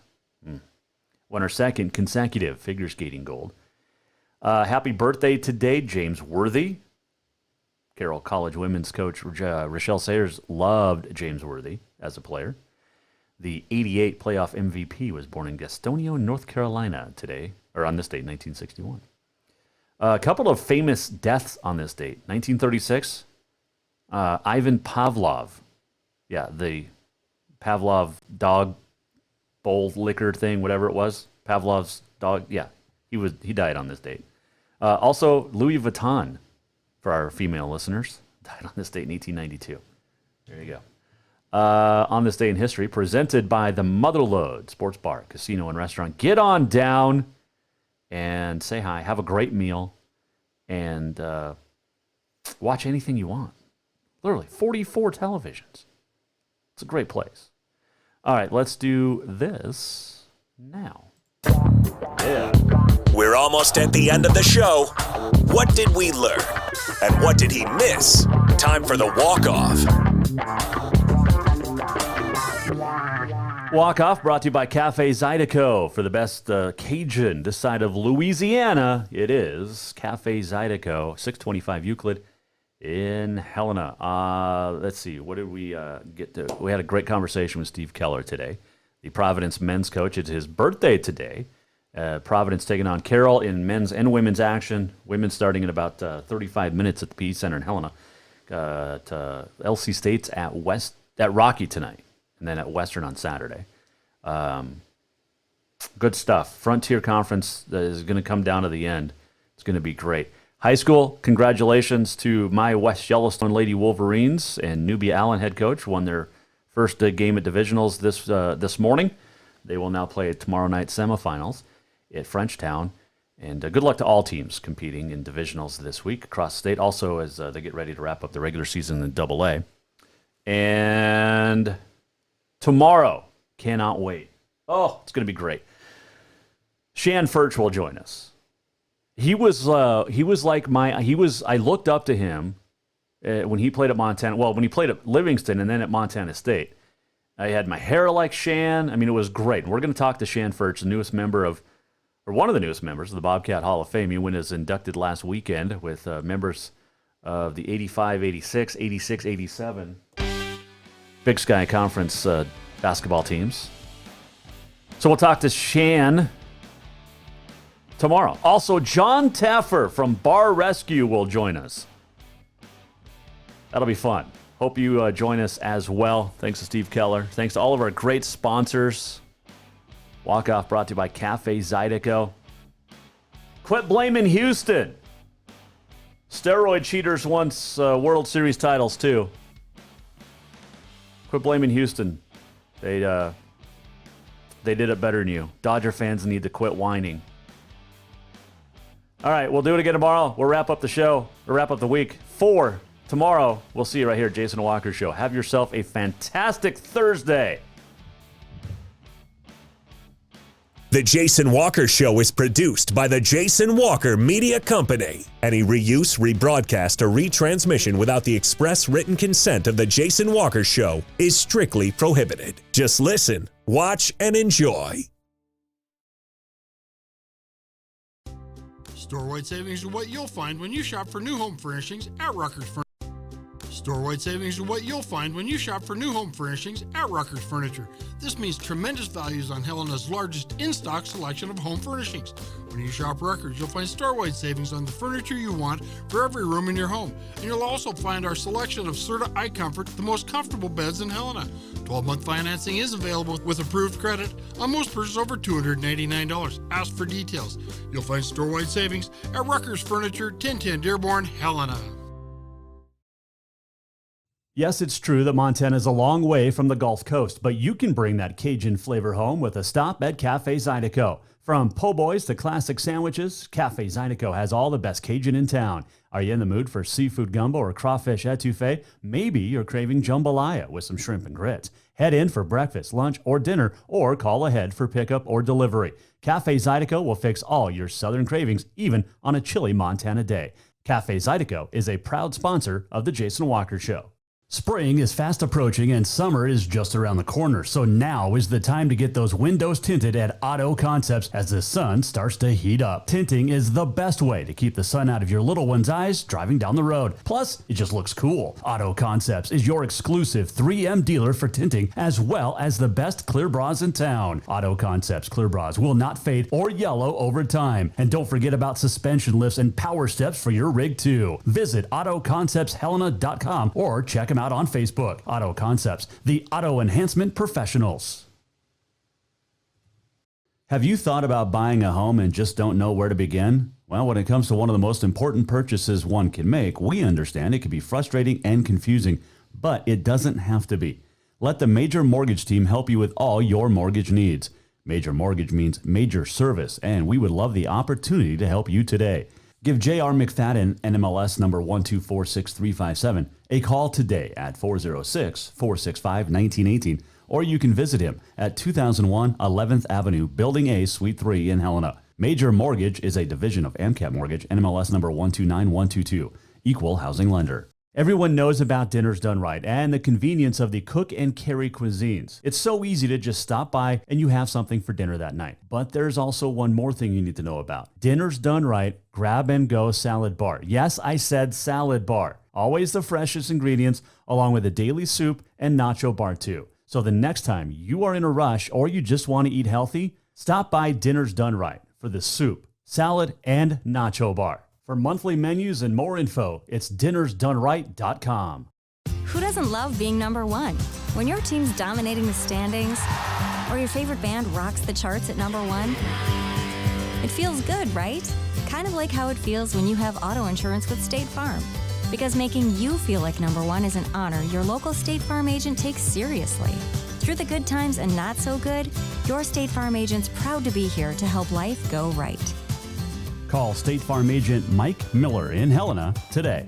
won her second consecutive figure skating gold. Happy birthday today, James Worthy. Carroll College women's coach Rochelle Sayers loved James Worthy as a player. The 88 playoff MVP was born in Gastonia, North Carolina today, or on this date, 1961. A couple of famous deaths on this date. 1936, Ivan Pavlov. Yeah, the Pavlov dog bowl liquor thing, whatever it was. Pavlov's dog. Yeah, he died on this date. Also, Louis Vuitton, for our female listeners, died on this date in 1892. There you go. On this day in history, presented by the Motherlode Sports Bar, Casino, and Restaurant. Get on down and say hi. Have a great meal and watch anything you want. Literally, 44 televisions. It's a great place. All right, let's do this now. Yeah. We're almost at the end of the show. What did we learn? And what did he miss? Time for the walk-off. Walk-off brought to you by Cafe Zydeco. For the best Cajun this side of Louisiana, it is Cafe Zydeco, 625 Euclid in Helena. Let's see, what did we get to? We had a great conversation with Steve Keller today, the Providence men's coach. It's his birthday today. Providence taking on Carroll in men's and women's action. Women starting in about 35 minutes at the PE Center in Helena. LC State's at Rocky tonight, and then at Western on Saturday. Good stuff. Frontier Conference is going to come down to the end. It's going to be great. High school, congratulations to my West Yellowstone Lady Wolverines and Nubia Allen head coach. Won their first game at divisionals this morning. They will now play tomorrow night semifinals at Frenchtown. And good luck to all teams competing in divisionals this week across the state. Also, as they get ready to wrap up the regular season in AA. And tomorrow, cannot wait. Oh, it's going to be great. Shan Furch will join us. I looked up to him when he played at Montana. Well, when he played at Livingston and then at Montana State. I had my hair like Shan. I mean, it was great. We're going to talk to Shan Furch, the newest member of, or one of the newest members of the Bobcat Hall of Fame. He was inducted last weekend with members of the 85, 86, 86, 87 Big Sky Conference basketball teams. So we'll talk to Shan tomorrow. Also, John Taffer from Bar Rescue will join us. That'll be fun. Hope you join us as well. Thanks to Steve Keller. Thanks to all of our great sponsors. Walk Off brought to you by Cafe Zydeco. Quit blaming Houston. Steroid cheaters once World Series titles too. Quit blaming Houston. They did it better than you. Dodger fans need to quit whining. All right, we'll do it again tomorrow. We'll wrap up the show. We'll wrap up the week. Tomorrow, we'll see you right here at Jason Walker Show. Have yourself a fantastic Thursday. The Jason Walker Show is produced by the Jason Walker Media Company. Any reuse, rebroadcast, or retransmission without the express written consent of the Jason Walker Show is strictly prohibited. Just listen, watch, and enjoy. Store-wide savings are what you'll find when you shop for new home furnishings at Ruckers Furniture. Store-wide savings are what you'll find when you shop for new home furnishings at Ruckers Furniture. This means tremendous values on Helena's largest in-stock selection of home furnishings. When you shop Ruckers, you'll find store-wide savings on the furniture you want for every room in your home. And you'll also find our selection of Serta iComfort, the most comfortable beds in Helena. 12-month financing is available with approved credit on most purchases over $289. Ask for details. You'll find store-wide savings at Ruckers Furniture, 1010 Dearborn, Helena. Yes, it's true that Montana is a long way from the Gulf Coast, but you can bring that Cajun flavor home with a stop at Cafe Zydeco. From po' boys to classic sandwiches, Cafe Zydeco has all the best Cajun in town. Are you in the mood for seafood gumbo or crawfish etouffee? Maybe you're craving jambalaya with some shrimp and grits. Head in for breakfast, lunch, or dinner, or call ahead for pickup or delivery. Cafe Zydeco will fix all your southern cravings, even on a chilly Montana day. Cafe Zydeco is a proud sponsor of The Jason Walker Show. Spring is fast approaching and summer is just around the corner, so now is the time to get those windows tinted at Auto Concepts as the sun starts to heat up. Tinting is the best way to keep the sun out of your little one's eyes driving down the road. Plus, it just looks cool. Auto Concepts is your exclusive 3M dealer for tinting as well as the best clear bras in town. Auto Concepts clear bras will not fade or yellow over time. And don't forget about suspension lifts and power steps for your rig too. Visit AutoConceptsHelena.com or check them out on Facebook. Auto Concepts, the auto enhancement professionals. Have you thought about buying a home and just don't know where to begin? Well, when it comes to one of the most important purchases one can make, we understand it can be frustrating and confusing, but it doesn't have to be. Let the Major Mortgage team help you with all your mortgage needs. Major Mortgage means major service, and we would love the opportunity to help you today. Give J.R. McFadden, NMLS number 1246357, a call today at 406-465-1918, or you can visit him at 2001 11th Avenue, Building A, Suite 3 in Helena. Major Mortgage is a division of AMCAP Mortgage, NMLS number 129122, equal housing lender. Everyone knows about Dinner's Done Right and the convenience of the cook and carry cuisines. It's so easy to just stop by and you have something for dinner that night. But there's also one more thing you need to know about. Dinner's Done Right Grab and Go Salad Bar. Yes, I said salad bar. Always the freshest ingredients along with a daily soup and nacho bar too. So the next time you are in a rush or you just want to eat healthy, stop by Dinner's Done Right for the soup, salad, and nacho bar. For monthly menus and more info, it's dinnersdoneright.com. Who doesn't love being number one? When your team's dominating the standings, or your favorite band rocks the charts at number one, it feels good, right? Kind of like how it feels when you have auto insurance with State Farm. Because making you feel like number one is an honor your local State Farm agent takes seriously. Through the good times and not so good, your State Farm agent's proud to be here to help life go right. Call State Farm agent Mike Miller in Helena today.